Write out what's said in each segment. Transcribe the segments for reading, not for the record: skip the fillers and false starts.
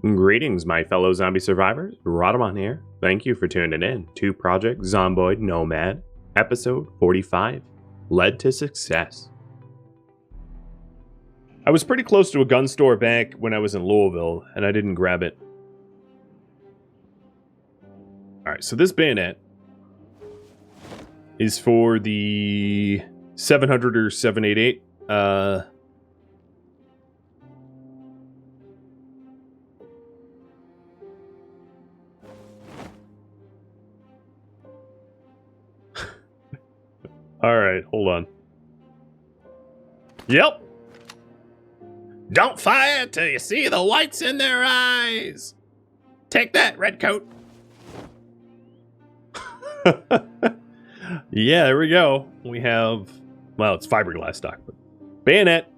Greetings, my fellow zombie survivors. Rodamon here. Thank you for tuning in to Project Zomboid Nomad, episode 45, Led to Success. I was pretty close to a gun store back when I was in Louisville, and I didn't grab it. Alright, so this bayonet is for the 700 or 788. Alright, hold on. Yep. Don't fire till you see the whites in their eyes. Take that, redcoat. Yeah, there we go. We have, well, it's fiberglass stock, but bayonet,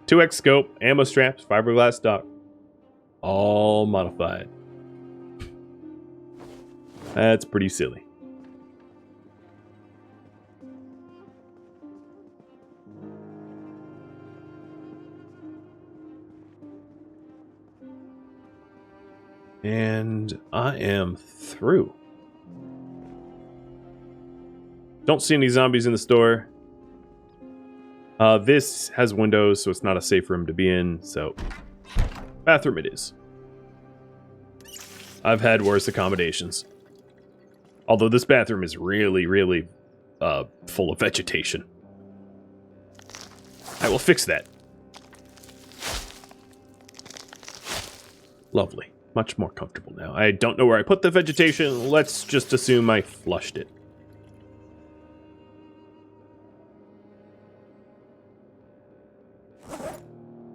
2x scope, ammo straps, fiberglass stock, all modified. That's pretty silly. And I am through. Don't see any zombies in the store. This has windows, so it's not a safe room to be in, so bathroom it is. I've had worse accommodations. Although this bathroom is really, really full of vegetation. I will fix that. Lovely. Much more comfortable now. I don't know where I put the vegetation. Let's just assume I flushed it.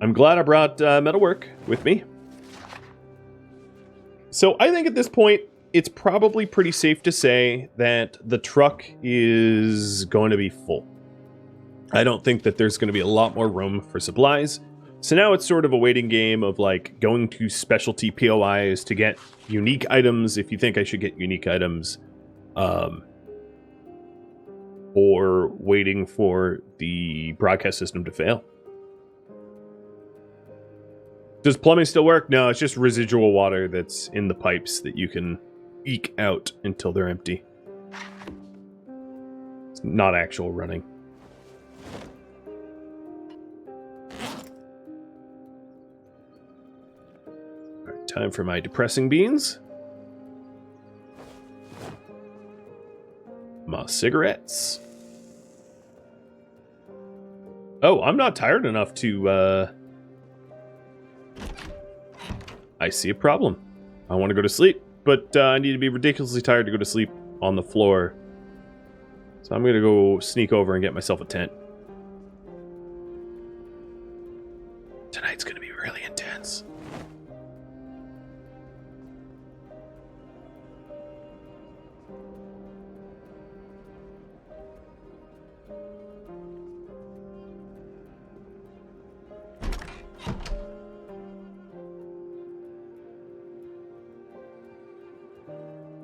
I'm glad I brought metalwork with me. So I think at this point, it's probably pretty safe to say that the truck is going to be full. I don't think that there's going to be a lot more room for supplies. So now it's sort of a waiting game of like going to specialty POIs to get unique items if you think I should get unique items. Or waiting for the broadcast system to fail. Does plumbing still work? No, it's just residual water that's in the pipes that you can eke out until they're empty. It's not actual running. Time for my depressing beans. My cigarettes. Oh, I'm not tired enough to, I see a problem. I want to go to sleep, but I need to be ridiculously tired to go to sleep on the floor. So I'm going to go sneak over and get myself a tent. Tonight's going to be really intense.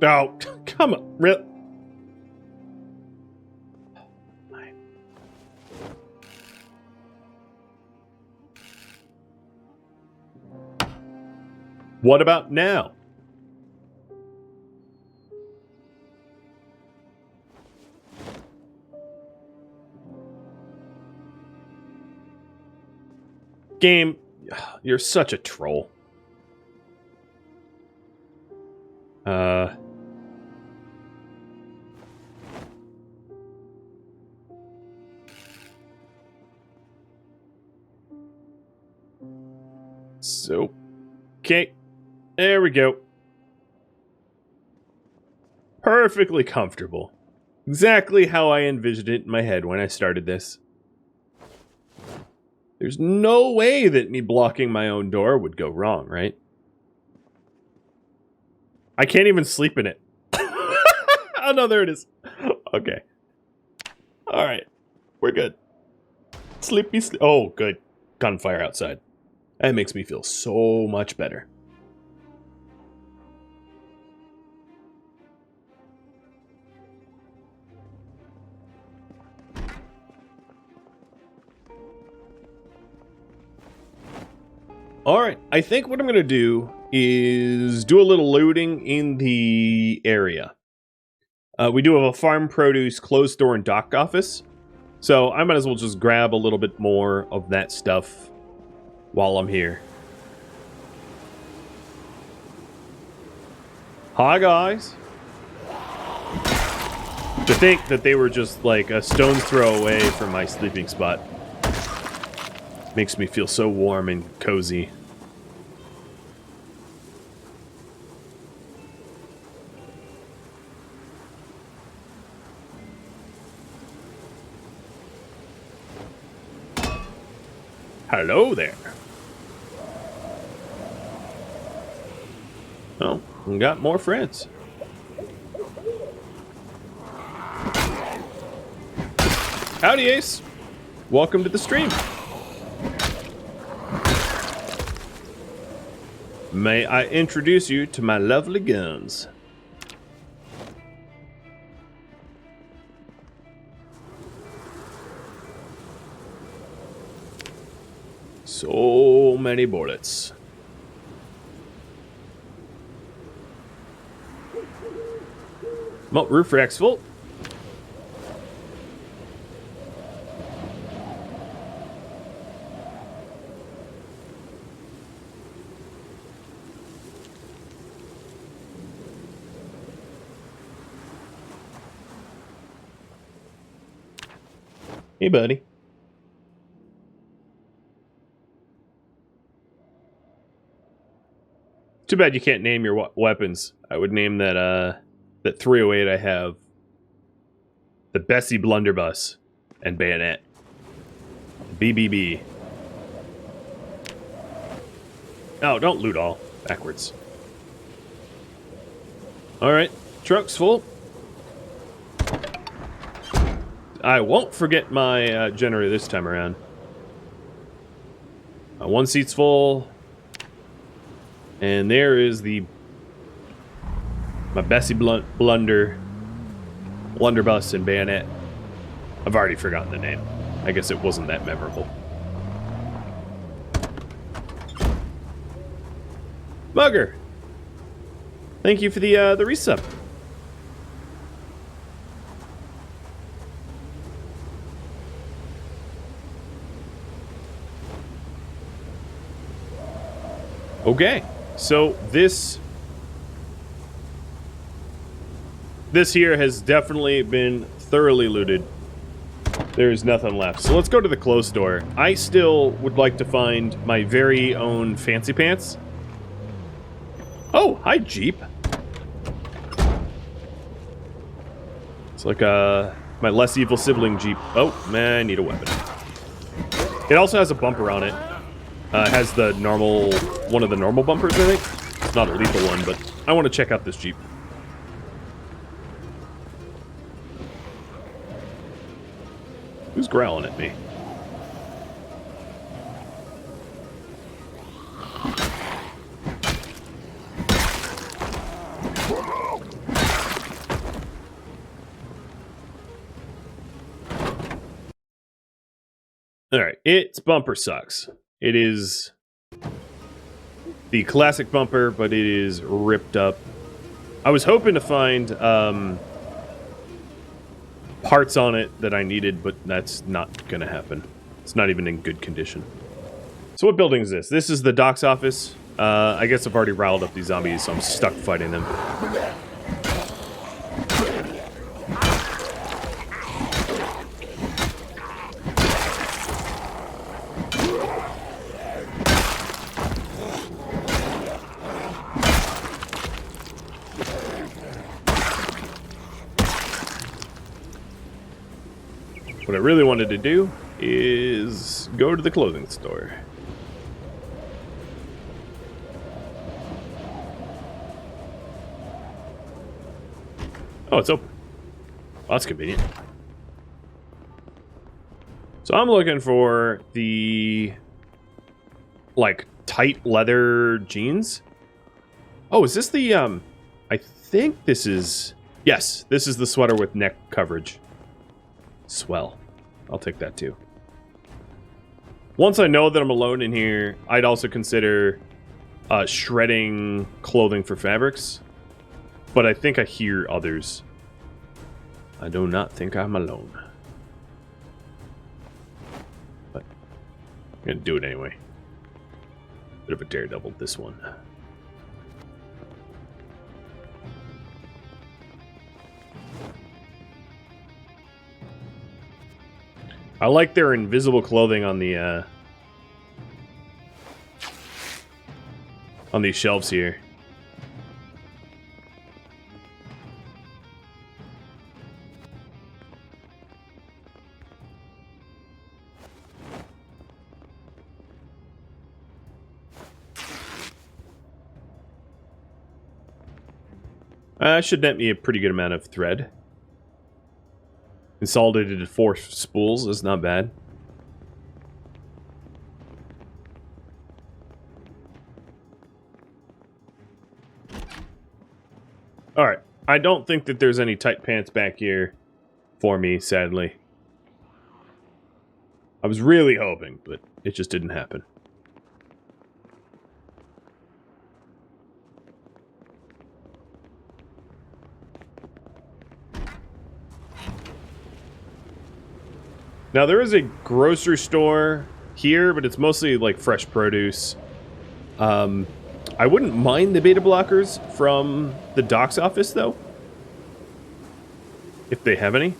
Oh, come on, really? What about now? Game, you're such a troll. So, okay, there we go. Perfectly comfortable. Exactly how I envisioned it in my head when I started this. There's no way that me blocking my own door would go wrong, right? I can't even sleep in it. Oh no, there it is. Okay. Alright, we're good. Sleepy sleep. Oh, good. Gunfire outside. That makes me feel so much better. All right, I think what I'm going to do is do a little looting in the area. We do have a farm produce, clothes store, and dock office. So I might as well just grab a little bit more of that stuff while I'm here. Hi, guys. To think that they were just like a stone's throw away from my sleeping spot makes me feel so warm and cozy. Hello there. Oh, we got more friends. Howdy, Ace. Welcome to the stream. May I introduce you to my lovely guns? So many bullets. Well, roof rack's full. Hey, buddy. Too bad you can't name your weapons. I would name that that 308 I have the Bessie Blunderbuss and Bayonet. BBB. Oh, don't loot all. Backwards. Alright, truck's full. I won't forget my generator this time around. One seat's full. And there is my Bessie Blunderbuss and Bayonet. I've already forgotten the name. I guess it wasn't that memorable. Mugger! Thank you for the resub. Okay, so this here has definitely been thoroughly looted. There is nothing left. So let's go to the clothes store. I still would like to find my very own fancy pants. Oh, hi, Jeep. It's like my less evil sibling Jeep. Oh, man, I need a weapon. It also has a bumper on it. It has the normal, one of the normal bumpers, I think. It's not a lethal one, but I want to check out this Jeep. Who's growling at me? Alright, its bumper sucks. It is the classic bumper, but it is ripped up. I was hoping to find parts on it that I needed, but that's not going to happen. It's not even in good condition. So what building is this? This is the docks office. I guess I've already riled up these zombies, so I'm stuck fighting them. What I really wanted to do is go to the clothing store. Oh, it's open. Well, that's convenient. So I'm looking for the, like, tight leather jeans. Oh, is this the, I think this is, yes, this is the sweater with neck coverage. Swell. I'll take that too. Once I know that I'm alone in here, I'd also consider shredding clothing for fabrics. But I think I hear others. I do not think I'm alone. But I'm gonna do it anyway. Bit of a daredevil, this one. I like their invisible clothing on these shelves here. Should net me a pretty good amount of thread. Consolidated 4 spools is not bad. Alright, I don't think that there's any tight pants back here for me, sadly. I was really hoping, but it just didn't happen. Now, there is a grocery store here, but it's mostly like fresh produce. I wouldn't mind the beta blockers from the doc's office, though. If they have any.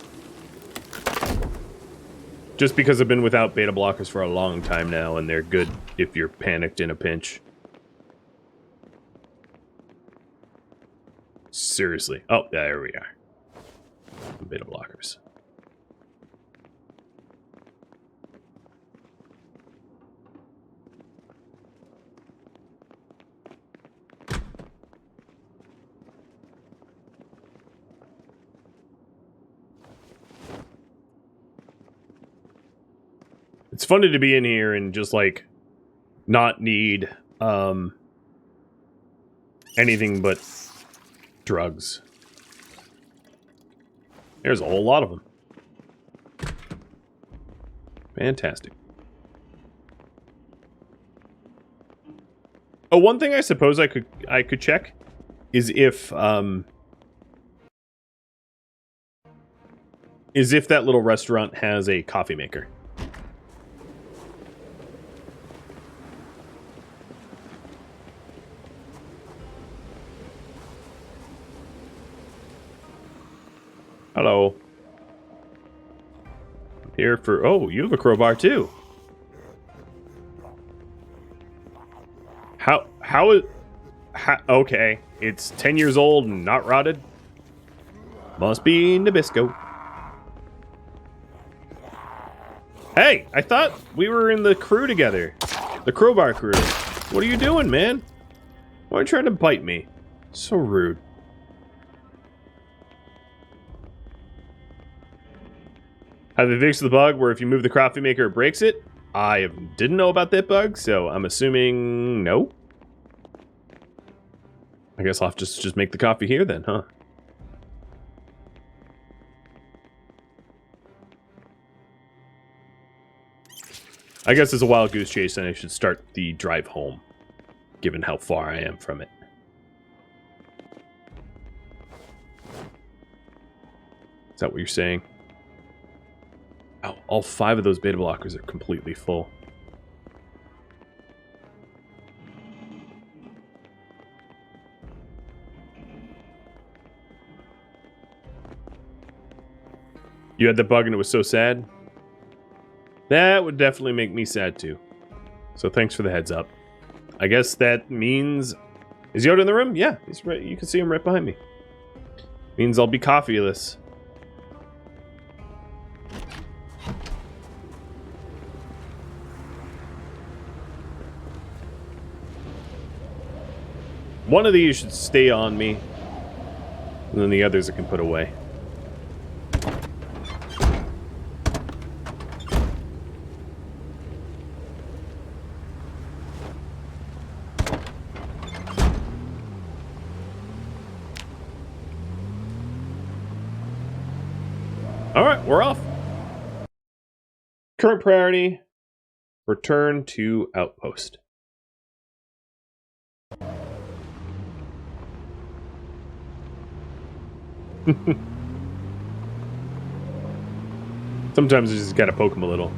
Just because I've been without beta blockers for a long time now, and they're good if you're panicked in a pinch. Seriously. Oh, there we are. Beta blockers. It's funny to be in here and just, like, not need, anything but drugs. There's a whole lot of them. Fantastic. Oh, one thing I suppose I could check is if that little restaurant has a coffee maker. Hello. I'm here for... Oh, you have a crowbar too. Okay, it's 10 years old and not rotted. Must be Nabisco. Hey, I thought we were in the crew together. The crowbar crew. What are you doing, man? Why are you trying to bite me? So rude. Have they fixed the bug where if you move the coffee maker, it breaks it? I didn't know about that bug, so I'm assuming no. I guess I'll have to just make the coffee here then, huh? I guess it's a wild goose chase and I should start the drive home, given how far I am from it. Is that what you're saying? Oh, all 5 of those beta blockers are completely full. You had the bug and it was so sad? That would definitely make me sad too. So thanks for the heads up. I guess that means... Is Yoda in the room? Yeah, he's right. You can see him right behind me. Means I'll be coffeeless. One of these should stay on me. And then the others I can put away. Alright, we're off. Current priority, Return to outpost. Sometimes you just gotta poke them a little.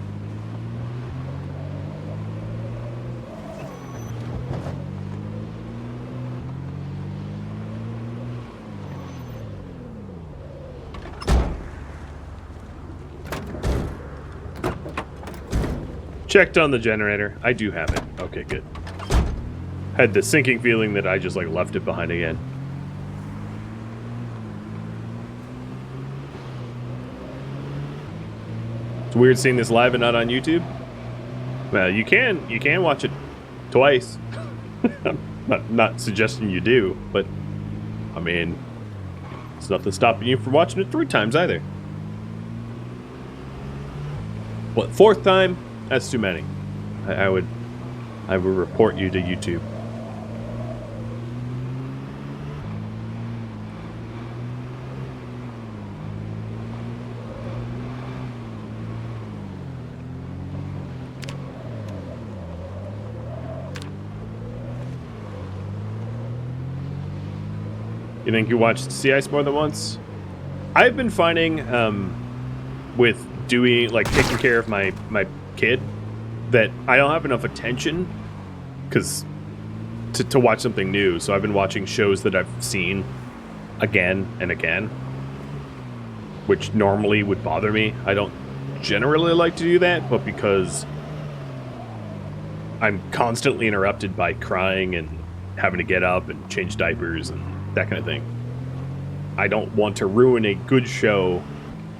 Checked on the generator. I do have it. Okay, good. Had the sinking feeling that I just like left it behind again. It's weird seeing this live and not on YouTube. Well, you can watch it twice. I'm not suggesting you do, but I mean, it's nothing stopping you from watching it 3 times either. What, 4th time? That's too many. I would report you to YouTube. You think you watched Sea Ice more than once? I've been finding with doing, like, taking care of my kid, that I don't have enough attention to watch something new. So I've been watching shows that I've seen again and again, which normally would bother me. I don't generally like to do that, but because I'm constantly interrupted by crying and having to get up and change diapers and that kind of thing, I don't want to ruin a good show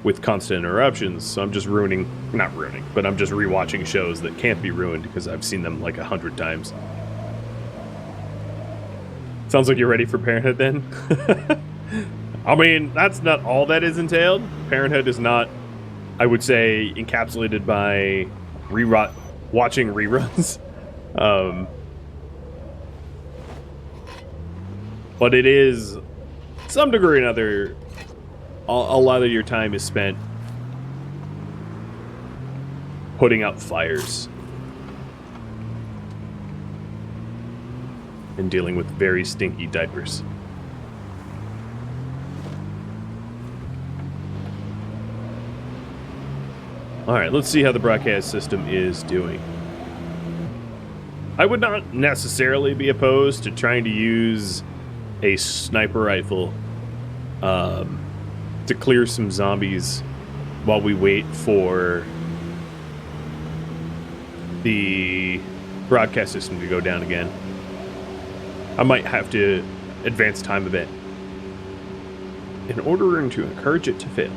with constant interruptions, so I'm just not ruining, but I'm just rewatching shows that can't be ruined because I've seen them like 100 times. Sounds like you're ready for Parenthood then? I mean, that's not all that is entailed. Parenthood is not, I would say, encapsulated by watching reruns. But it is, some degree or another, a lot of your time is spent putting out fires and dealing with very stinky diapers. Alright, let's see how the broadcast system is doing. I would not necessarily be opposed to trying to use a sniper rifle to clear some zombies while we wait for the broadcast system to go down again. I might have to advance time a bit in order to encourage it to fail.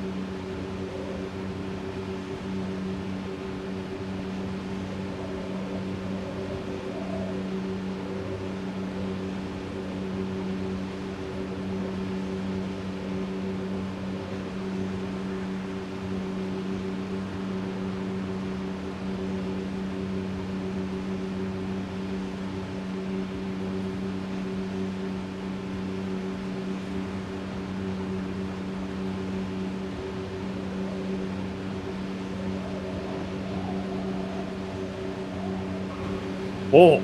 Oh!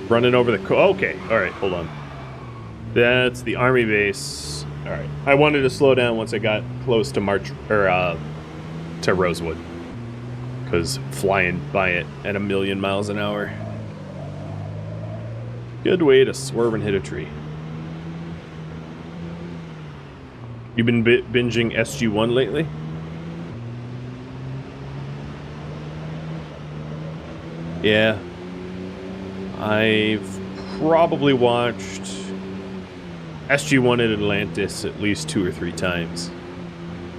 Running over the... Okay, alright, hold on. That's the army base. Alright, I wanted to slow down once I got close to to Rosewood. Because flying by it at 1,000,000 miles an hour. Good way to swerve and hit a tree. You been binging SG-1 lately? Yeah, I've probably watched SG-1 in Atlantis at least 2 or 3 times.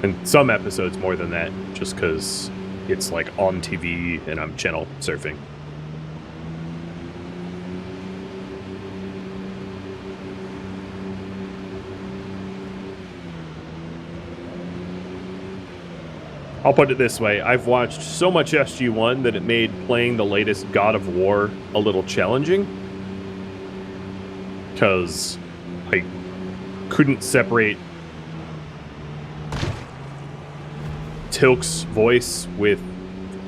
And some episodes more than that, just because it's like on TV and I'm channel surfing. I'll put it this way, I've watched so much SG-1 that it made playing the latest God of War a little challenging. Because I couldn't separate Tilk's voice with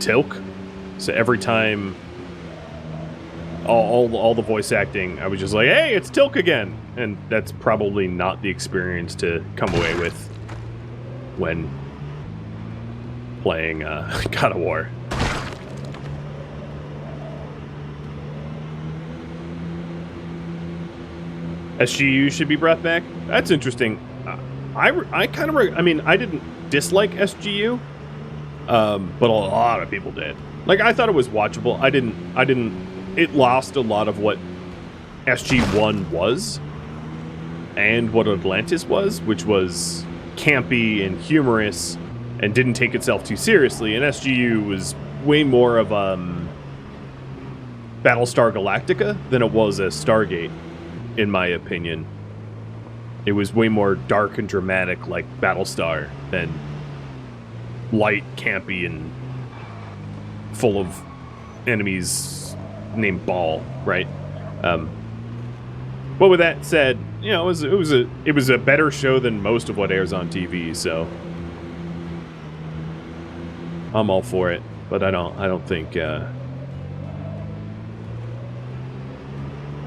Tilk. So every time, all the voice acting, I was just like, hey, it's Tilk again. And that's probably not the experience to come away with when playing God of War. SGU should be brought back. That's interesting. I kind of, I mean, I didn't dislike SGU, but a lot of people did. Like, I thought it was watchable. I didn't. It lost a lot of what SG1 was, and what Atlantis was, which was campy and humorous, and didn't take itself too seriously. And SGU was way more of Battlestar Galactica than it was a Stargate, in my opinion. It was way more dark and dramatic, like Battlestar, than light, campy, and full of enemies named Ball, right? But with that said, you know, it was a better show than most of what airs on TV, so I'm all for it. But I don't think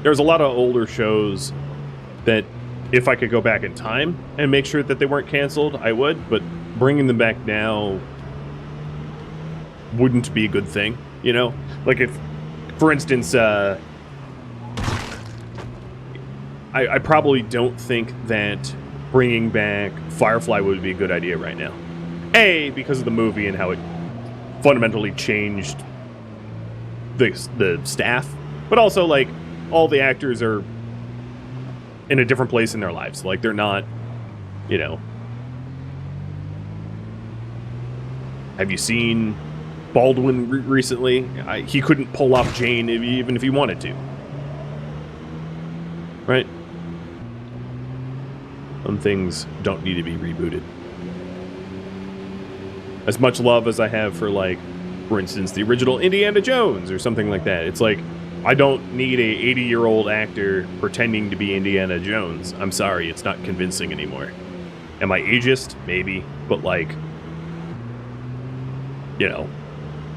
there's a lot of older shows that if I could go back in time and make sure that they weren't canceled, I would. But bringing them back now wouldn't be a good thing, you know? Like if, for instance, I probably don't think that bringing back Firefly would be a good idea right now. A, because of the movie and how it fundamentally changed the staff, but also, like, all the actors are in a different place in their lives. Like, they're not, you know... Have you seen Baldwin recently? He couldn't pull off Jane even if he wanted to. Right? Some things don't need to be rebooted. As much love as I have for, like, for instance, the original Indiana Jones or something like that. It's like, I don't need a 80-year-old actor pretending to be Indiana Jones. I'm sorry, it's not convincing anymore. Am I ageist? Maybe. But, like, you know,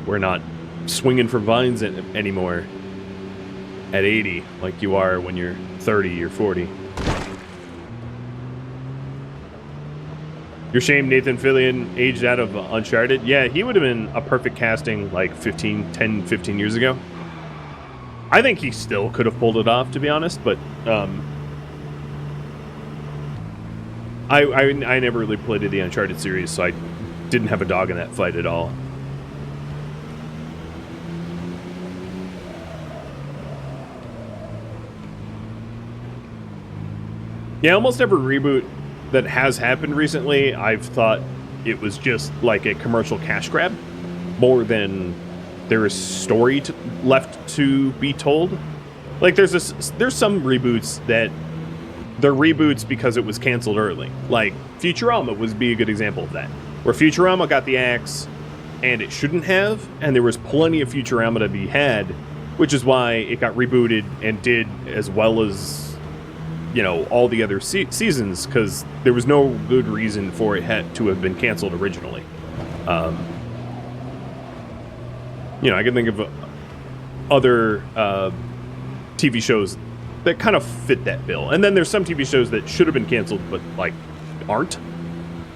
we're not swinging for vines anymore at 80 like you are when you're 30 or 40. Your shame Nathan Fillion aged out of Uncharted? Yeah, he would have been a perfect casting like 10, 15 years ago. I think he still could have pulled it off, to be honest, but I never really played the Uncharted series, so I didn't have a dog in that fight at all. Yeah, almost every reboot that has happened recently, I've thought it was just like a commercial cash grab, more than there is story left to be told. Like, there's some reboots that they're reboots because it was canceled early. Like, Futurama would be a good example of that, where Futurama got the axe, and it shouldn't have, and there was plenty of Futurama to be had, which is why it got rebooted and did as well as, you know, all the other seasons, because there was no good reason for it to have been canceled originally. You know, I can think of other TV shows that kind of fit that bill. And then there's some TV shows that should have been canceled, but, like, aren't.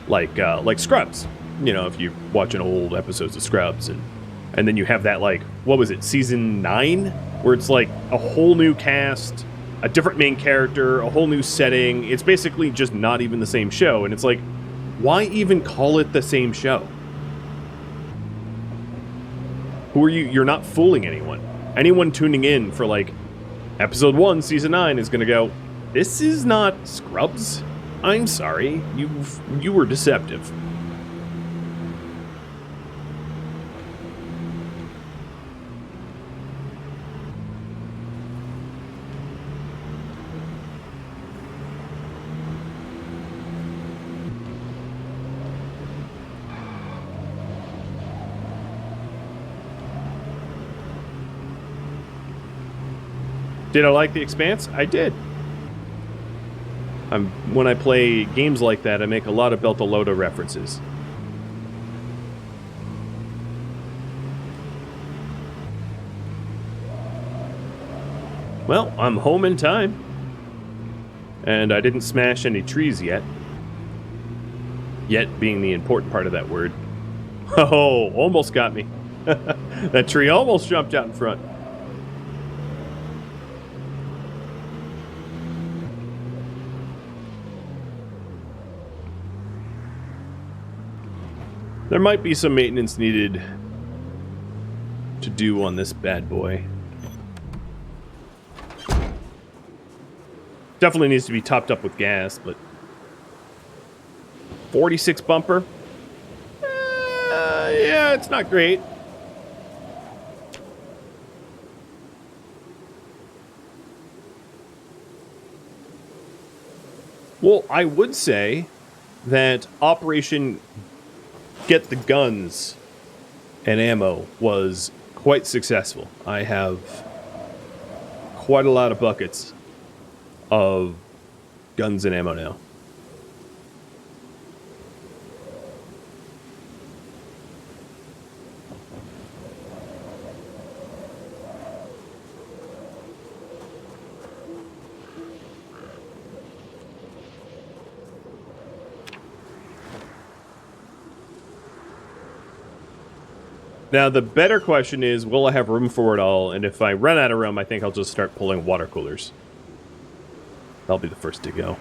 Like Scrubs. You know, if you watch an old episodes of Scrubs, and then you have that, like, what was it, season 9? Where it's, like, a whole new cast, a different main character, a whole new setting. It's basically just not even the same show. And it's like, why even call it the same show? Who are you? You're not fooling anyone. Anyone tuning in for, like, episode 1, season 9 is going to go, this is not Scrubs. I'm sorry. You were deceptive. Did I like The Expanse? I did. When I play games like that, I make a lot of Beltalowda references. Well, I'm home in time. And I didn't smash any trees yet. Yet being the important part of that word. Oh, almost got me. That tree almost jumped out in front. There might be some maintenance needed to do on this bad boy. Definitely needs to be topped up with gas, but 46 bumper? Yeah, it's not great. Well, I would say that Operation Get the Guns and Ammo was quite successful. I have quite a lot of buckets of guns and ammo now. Now, the better question is, will I have room for it all? And if I run out of room, I think I'll just start pulling water coolers. That'll be the first to go.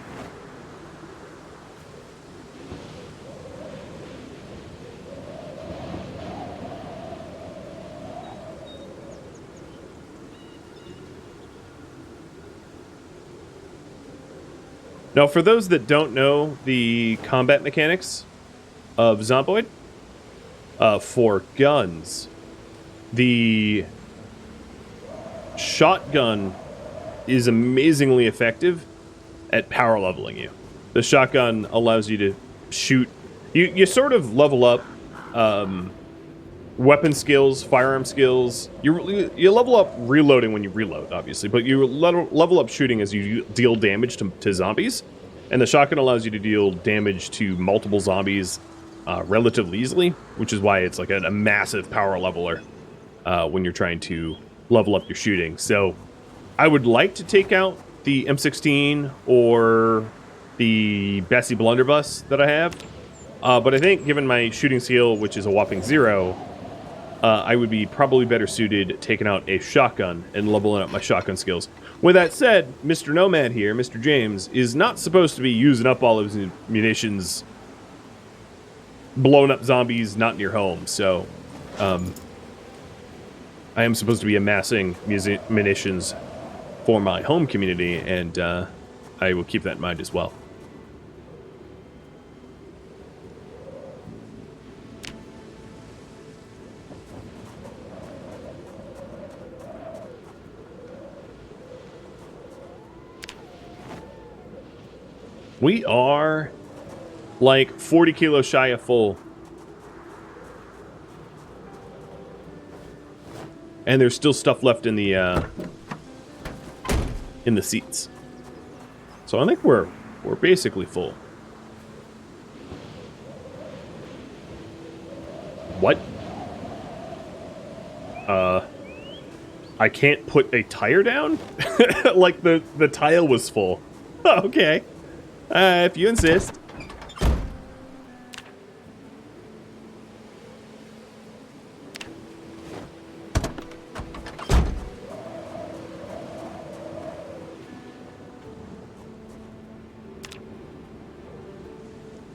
Now, for those that don't know the combat mechanics of Zomboid, for guns, the shotgun is amazingly effective at power leveling you. The shotgun allows you to shoot. You sort of level up weapon skills, firearm skills. You level up reloading when you reload, obviously, but you level up shooting as you deal damage to zombies. And the shotgun allows you to deal damage to multiple zombies relatively easily, which is why it's like a massive power leveler when you're trying to level up your shooting. So I would like to take out the M16 or the Bessie blunderbuss that I have, but I think given my shooting skill, which is a whopping 0, I would be probably better suited taking out a shotgun and leveling up my shotgun skills. With that said, Mr. Nomad here, Mr. James, is not supposed to be using up all of his munitions blowing up zombies not near home, so I am supposed to be amassing munitions for my home community, and I will keep that in mind as well. We are like 40 kilos shy of full. And there's still stuff left in the seats. So I think we're basically full. What? I can't put a tire down? Like the tile was full. Okay. If you insist.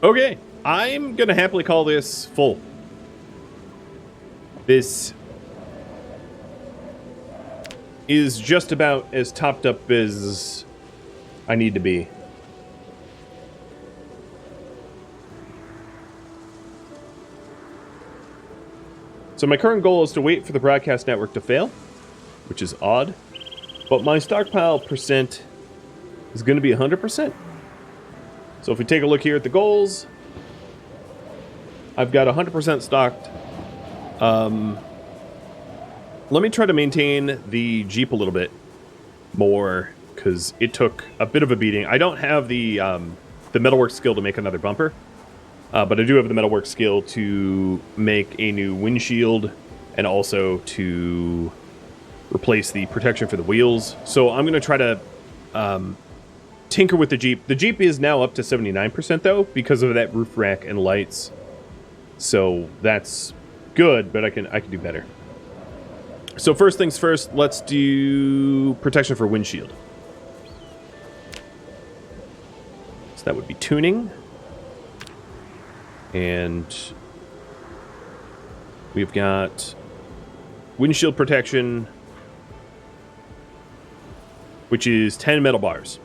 Okay, I'm gonna happily call this full. This is just about as topped up as I need to be. So my current goal is to wait for the broadcast network to fail, which is odd, but my stockpile percent is going to be 100%. So if we take a look here at the goals, I've got 100% stocked. Let me try to maintain the Jeep a little bit more, because it took a bit of a beating. I don't have the metalwork skill to make another bumper, but I do have the metalwork skill to make a new windshield and also to replace the protection for the wheels. So I'm going to try to tinker with the Jeep. The Jeep is now up to 79% though, because of that roof rack and lights. So that's good, but I can do better. So first things first, let's do protection for windshield. So that would be tuning. And we've got windshield protection, which is 10 metal bars.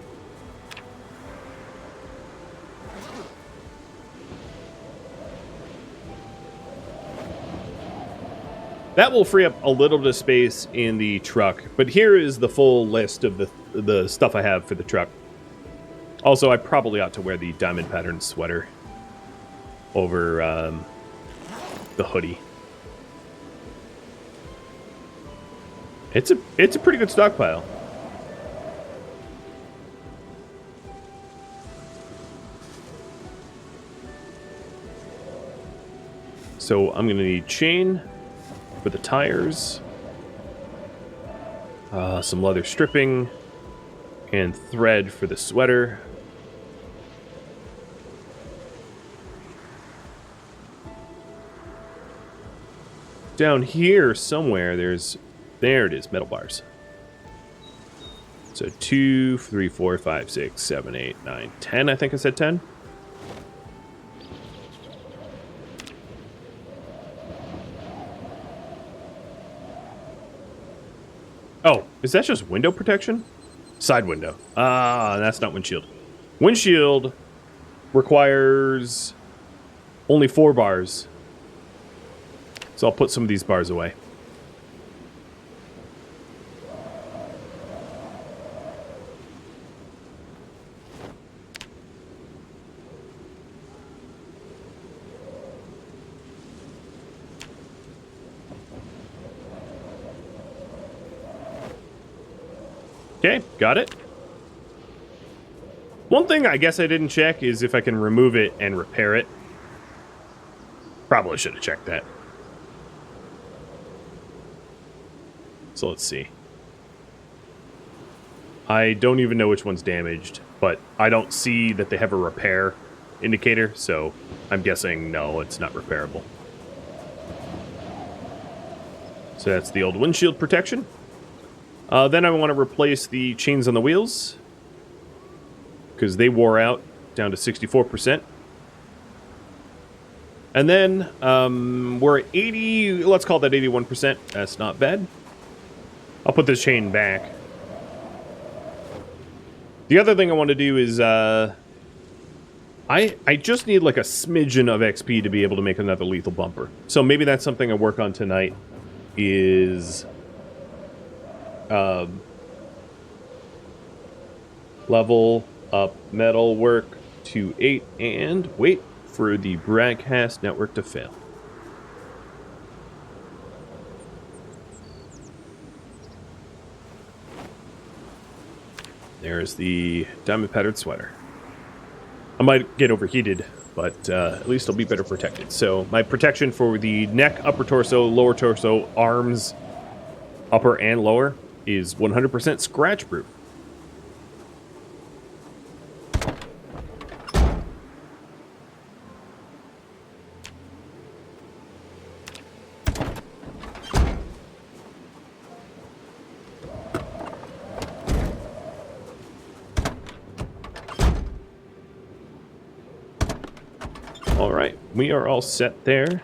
That will free up a little bit of space in the truck, but here is the full list of the stuff I have for the truck. Also, I probably ought to wear the diamond pattern sweater over the hoodie. It's a pretty good stockpile. So I'm going to need chain for the tires, some leather stripping, and thread for the sweater. Down here somewhere, there it is, metal bars. So 2, 3, 4, 5, 6, 7, 8, 9, 10. I think I said 10. Oh, is that just window protection? Side window. Ah, that's not windshield. Windshield requires only 4 bars. So I'll put some of these bars away. Okay, got it. One thing I guess I didn't check is if I can remove it and repair it. Probably should have checked that. So let's see. I don't even know which one's damaged, but I don't see that they have a repair indicator, so I'm guessing no, it's not repairable. So that's the old windshield protection. Then I want to replace the chains on the wheels, because they wore out down to 64%. And then we're at 80, let's call that 81%. That's not bad. I'll put this chain back. The other thing I want to do is I just need like a smidgen of XP to be able to make another lethal bumper. So maybe that's something I work on tonight, is level up metal work to 8 and wait for the broadcast network to fail. There's the diamond patterned sweater. I might get overheated, but at least I'll be better protected. So my protection for the neck, upper torso, lower torso, arms, upper and lower, is 100% scratch proof. All right, we are all set there.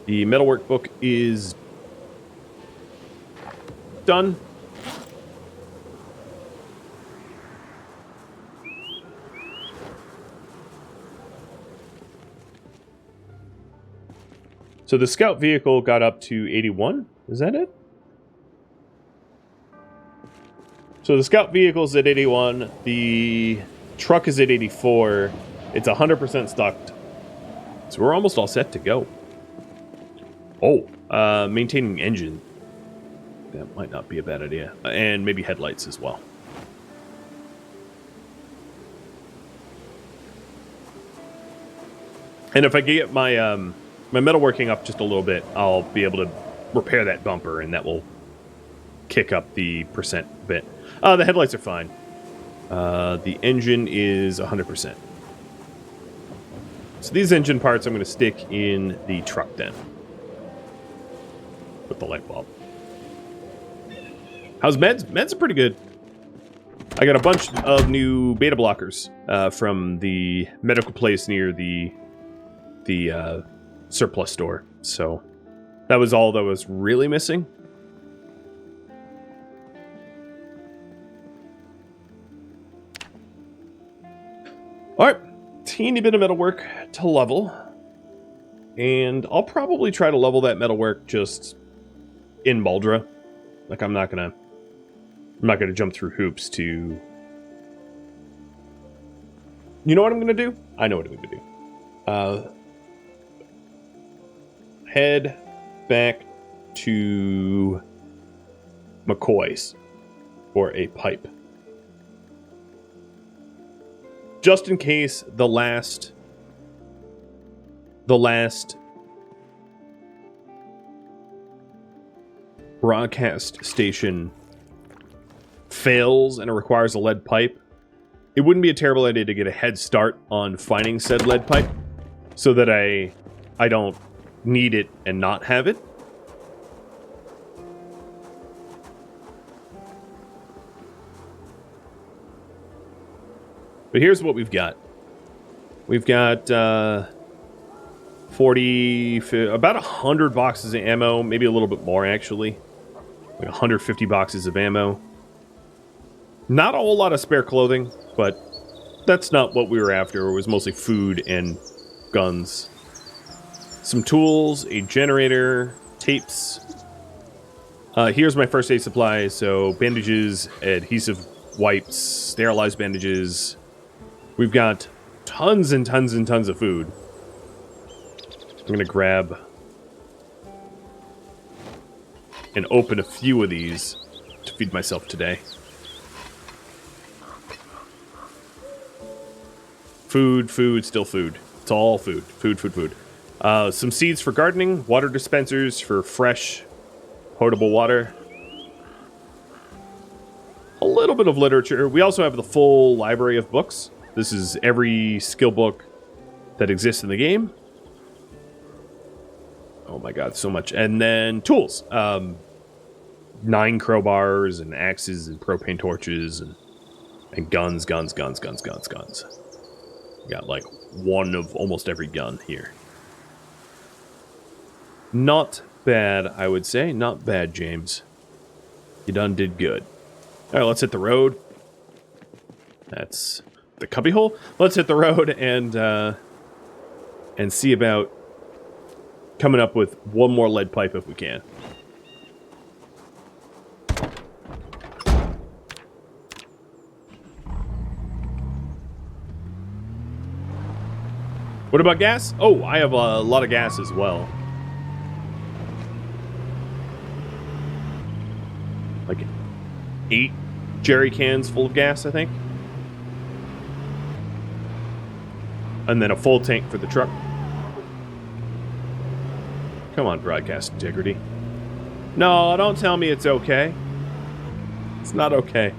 The metalwork book is done. So the scout vehicle got up to 81. Is that it? So the scout vehicle is at 81. The truck is at 84. It's 100% stocked. So we're almost all set to go. Oh, maintaining engine. That might not be a bad idea. And maybe headlights as well. And if I get my my metalworking up just a little bit, I'll be able to repair that bumper, and that will kick up the percent a bit. The headlights are fine. The engine is 100%. So these engine parts I'm going to stick in the truck then. With the light bulb. How's meds? Meds are pretty good. I got a bunch of new beta blockers from the medical place near the surplus store. So that was all that was really missing. All right, teeny bit of metalwork to level, and I'll probably try to level that metalwork just in Baldra. Like I'm not gonna jump through hoops to. You know what I'm gonna do? I know what I'm gonna do. Head back to McCoy's for a pipe. Just in case the last broadcast station fails and it requires a lead pipe, it wouldn't be a terrible idea to get a head start on finding said lead pipe so that I don't need it and not have it. But here's what we've got. We've got 40, about 100 boxes of ammo, maybe a little bit more actually. Like 150 boxes of ammo. Not a whole lot of spare clothing, but that's not what we were after. It was mostly food and guns. Some tools, a generator, tapes. Here's my first aid supplies. So bandages, adhesive wipes, sterilized bandages. We've got tons and tons and tons of food. I'm going to grab and open a few of these to feed myself today. Food, food, still food. It's all food. Food, food, food. Some seeds for gardening, water dispensers for fresh, potable water. A little bit of literature. We also have the full library of books. This is every skill book that exists in the game. Oh my god, so much. And then tools. 9 crowbars and axes and propane torches and guns. Got like one of almost every gun here. Not bad, I would say. Not bad, James. You done did good. All right, let's hit the road. That's the cubbyhole. Let's hit the road and see about coming up with one more lead pipe if we can. What about gas? Oh, I have a lot of gas as well. Like 8 jerry cans full of gas, I think. And then a full tank for the truck. Come on, broadcast integrity. No, don't tell me it's okay. It's not okay.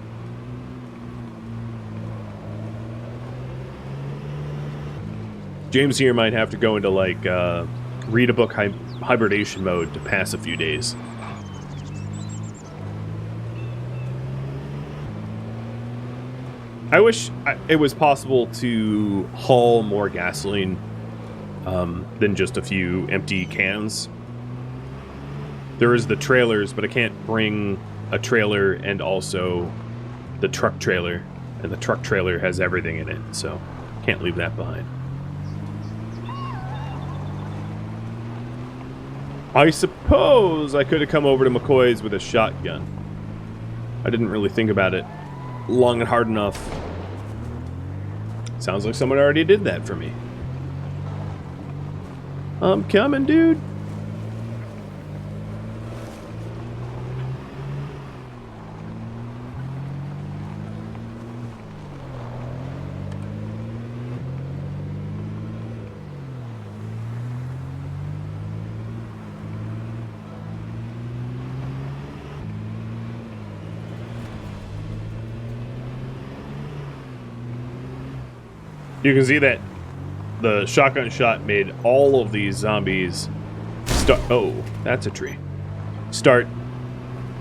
James here might have to go into, like, read a book hibernation mode to pass a few days. I wish it was possible to haul more gasoline than just a few empty cans. There is the trailers, but I can't bring a trailer and also the truck trailer. And the truck trailer has everything in it, so can't leave that behind. I suppose I could have come over to McCoy's with a shotgun. I didn't really think about it long and hard enough. Sounds like someone already did that for me. I'm coming, dude. You can see that the shotgun shot made all of these zombies start... Oh, that's a tree. Start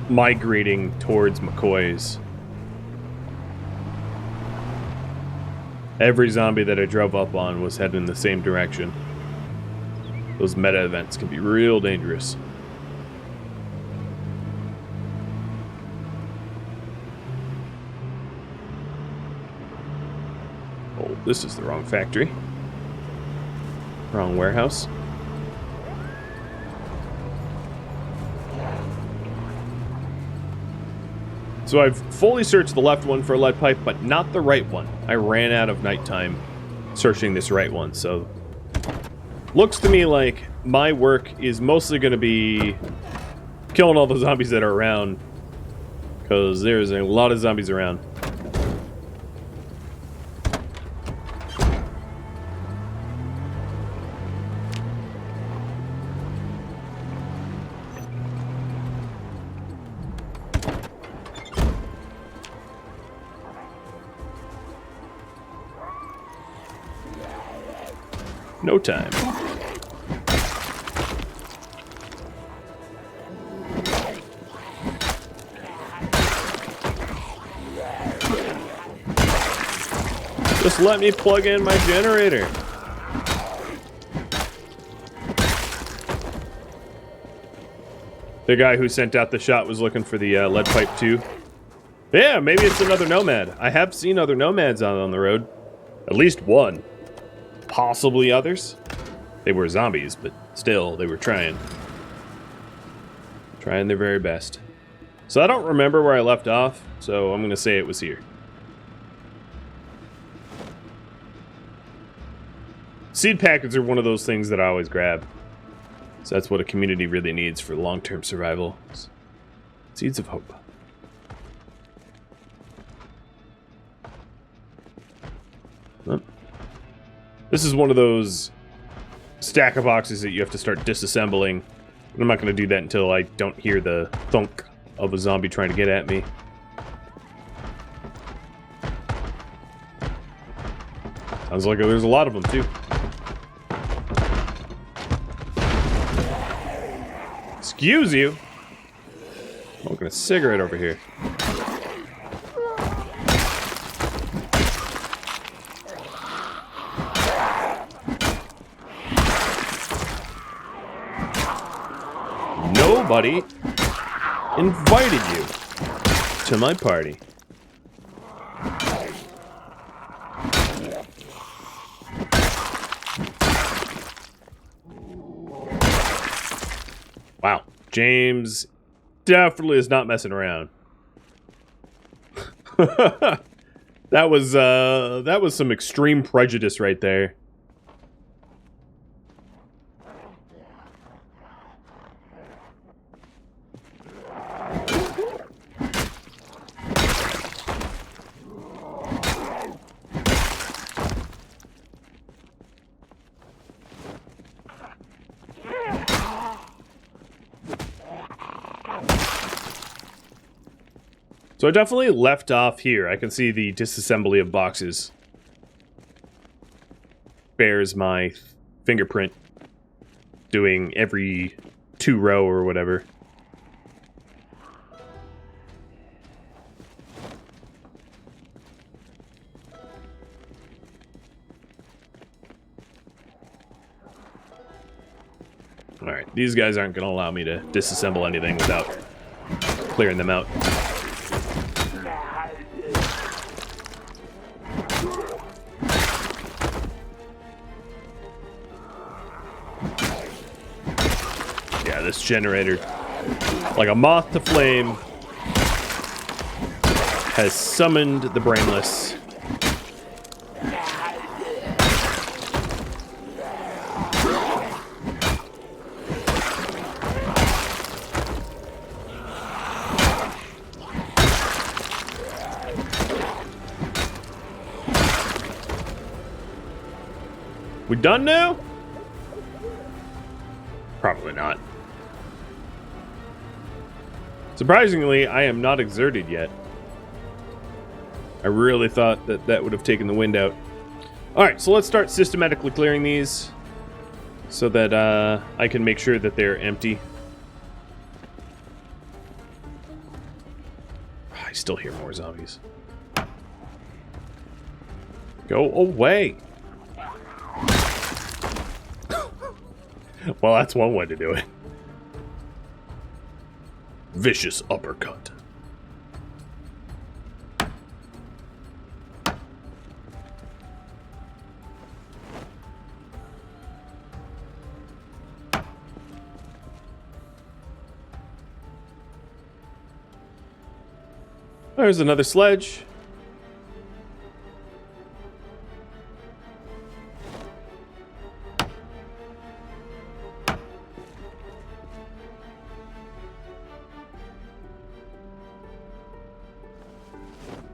migrating towards McCoy's. Every zombie that I drove up on was heading in the same direction. Those meta events can be real dangerous. Oh, this is the wrong factory. Wrong warehouse. So I've fully searched the left one for a lead pipe, but not the right one. I ran out of nighttime searching this right one, so... Looks to me like my work is mostly going to be killing all the zombies that are around, because there's a lot of zombies around. No time. Just let me plug in my generator. The guy who sent out the shot was looking for the lead pipe too. Yeah, maybe it's another nomad. I have seen other nomads out on the road. At least one. Possibly others. They were zombies, but still, they were trying. Trying their very best. So I don't remember where I left off, so I'm going to say it was here. Seed packets are one of those things that I always grab. So that's what a community really needs for long-term survival. Seeds of hope. Oh. This is one of those stack of boxes that you have to start disassembling. And I'm not going to do that until I don't hear the thunk of a zombie trying to get at me. Sounds like there's a lot of them, too. Excuse you. Smoking a cigarette over here. Nobody invited you to my party. Wow, James definitely is not messing around. That was some extreme prejudice right there. So I definitely left off here. I can see the disassembly of boxes bears my fingerprint doing every 2 row or whatever. Alright, these guys aren't going to allow me to disassemble anything without clearing them out. Yeah, this generator, like a moth to flame, has summoned the brainless. We done now? Probably not. Surprisingly, I am not exerted yet. I really thought that that would have taken the wind out. Alright, so let's start systematically clearing these so that I can make sure that they're empty. I still hear more zombies. Go away! Well, that's one way to do it. Vicious uppercut. There's another sledge.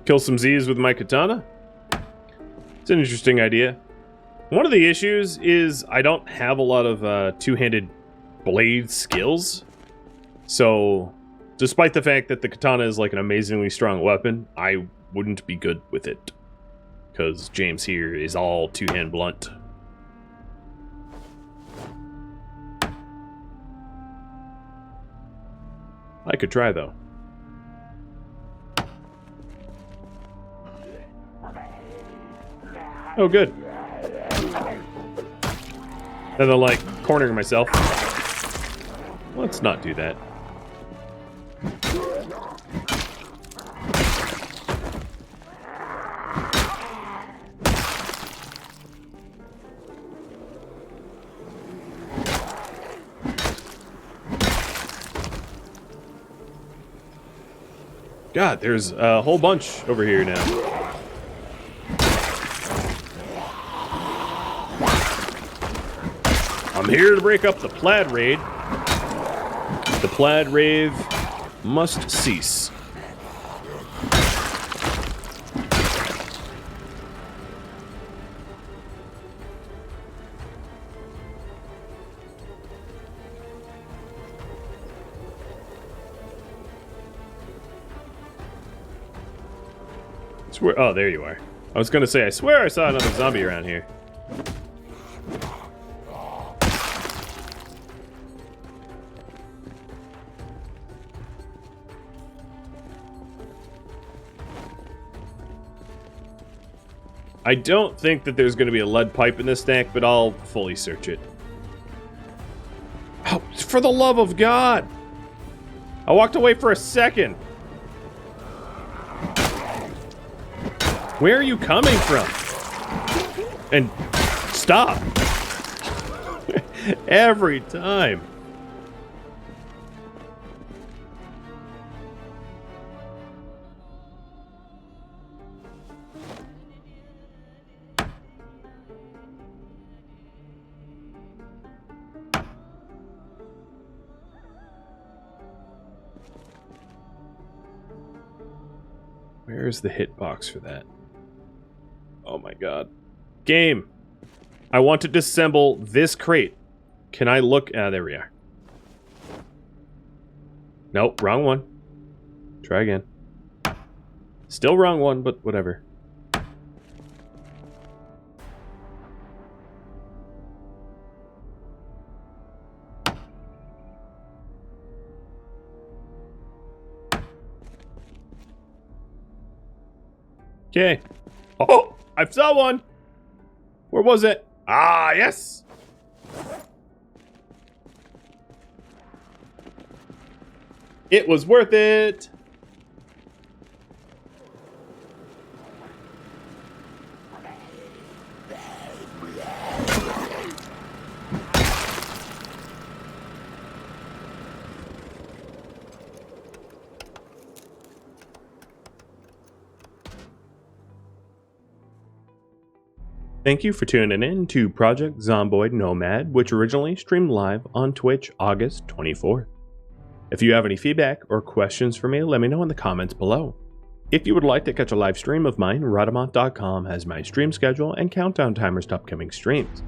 Kill some Z's with my katana. It's an interesting idea. One of the issues is I don't have a lot of two-handed blade skills. So, despite the fact that the katana is like an amazingly strong weapon, I wouldn't be good with it. Because James here is all two-hand blunt. I could try, though. Oh, good. And then, like, cornering myself. Let's not do that. God, there's a whole bunch over here now. I'm here to break up the plaid raid. The plaid rave must cease. Oh, there you are. I was gonna say, I swear I saw another zombie around here. I don't think that there's gonna be a lead pipe in this stack, but I'll fully search it. Oh, for the love of God! I walked away for a second. Where are you coming from? And stop. Every time. Where's the hitbox for that? Oh my God. Game. I want to disassemble this crate. Can I look? Ah, there we are. Nope, wrong one. Try again. Still wrong one, but whatever. Okay. Oh, I saw one. Where was it? Ah, yes. It was worth it. Thank you for tuning in to Project Zomboid Nomad, which originally streamed live on Twitch August 24th. If you have any feedback or questions for me, let me know in the comments below. If you would like to catch a live stream of mine, Rite.com has my stream schedule and countdown timers to upcoming streams.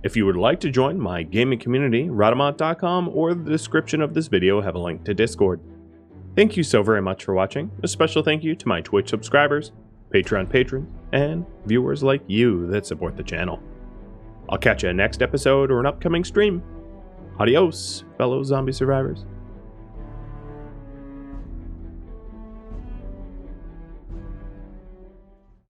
If you would like to join my gaming community, Rite.com or the description of this video have a link to Discord. Thank you so very much for watching. A special thank you to my Twitch subscribers. Patreon patrons, and viewers like you that support the channel. I'll catch you next episode or an upcoming stream. Adios, fellow zombie survivors.